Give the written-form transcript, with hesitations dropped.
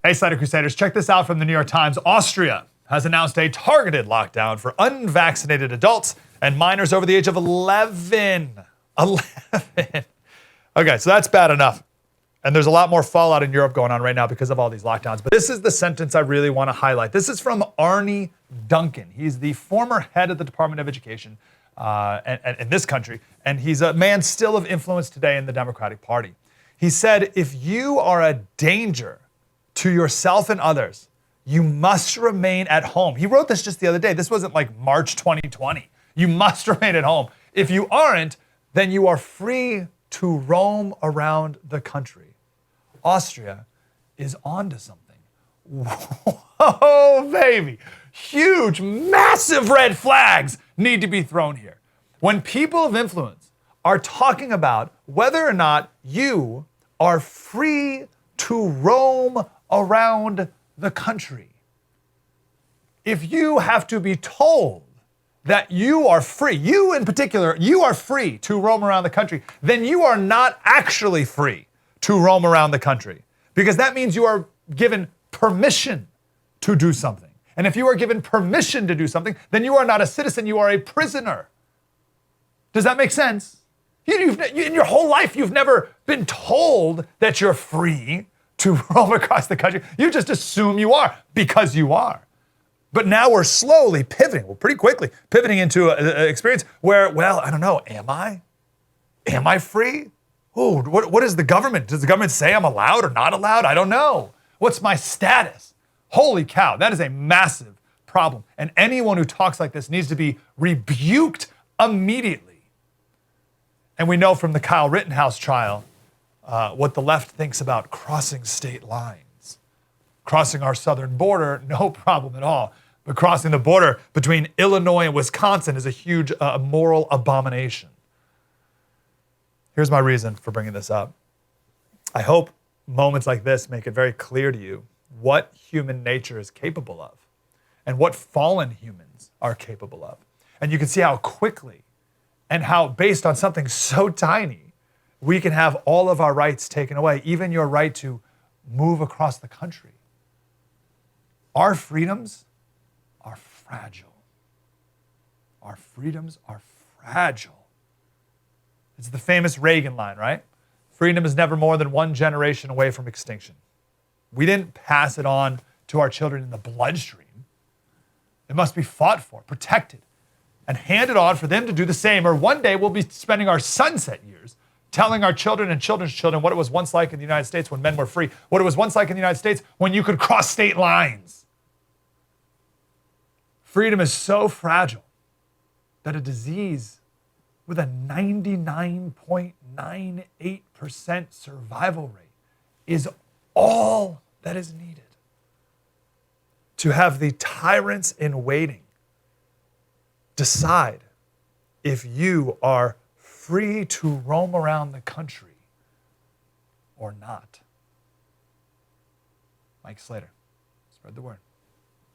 Hey, Slater Crusaders, check this out from the New York Times. Austria has announced a targeted lockdown for unvaccinated adults and minors over the age of 11. 11. Okay, so that's bad enough. And there's a lot more fallout in Europe going on right now because of all these lockdowns. But this is the sentence I really want to highlight. This is from Arnie Duncan. He's the former head of the Department of Education in this country. And he's a man still of influence today in the Democratic Party. He said, if you are a danger to yourself and others, you must remain at home. He wrote this just the other day. This wasn't like March 2020. You must remain at home. If you aren't, then you are free to roam around the country. Austria is onto something. Whoa, baby. Huge, massive red flags need to be thrown here. When people of influence are talking about whether or not you are free to roam around the country. If you have to be told that you are free, you in particular, you are free to roam around the country, then you are not actually free to roam around the country. Because that means you are given permission to do something. And if you are given permission to do something, then you are not a citizen, you are a prisoner. Does that make sense? In your whole life, you've never been told that you're free to roam across the country. You just assume you are because you are. But now we're slowly pivoting, pretty quickly, pivoting into an experience where, well, I don't know, am I? Am I free? Oh, what is the government? Does the government say I'm allowed or not allowed? I don't know. What's my status? Holy cow, that is a massive problem. And anyone who talks like this needs to be rebuked immediately. And we know from the Kyle Rittenhouse trial what the left thinks about crossing state lines. Crossing our southern border, no problem at all. But crossing the border between Illinois and Wisconsin is a huge moral abomination. Here's my reason for bringing this up. I hope moments like this make it very clear to you what human nature is capable of and what fallen humans are capable of. And you can see how quickly and how, based on something so tiny, we can have all of our rights taken away, even your right to move across the country. Our freedoms are fragile. Our freedoms are fragile. It's the famous Reagan line, right? Freedom is never more than one generation away from extinction. We didn't pass it on to our children in the bloodstream. It must be fought for, protected, and handed on for them to do the same, or one day we'll be spending our sunset years telling our children and children's children what it was once like in the United States when men were free, what it was once like in the United States when you could cross state lines. Freedom is so fragile that a disease with a 99.98% survival rate is all that is needed to have the tyrants in waiting decide if you are free to roam around the country or not. Mike Slater, spread the word.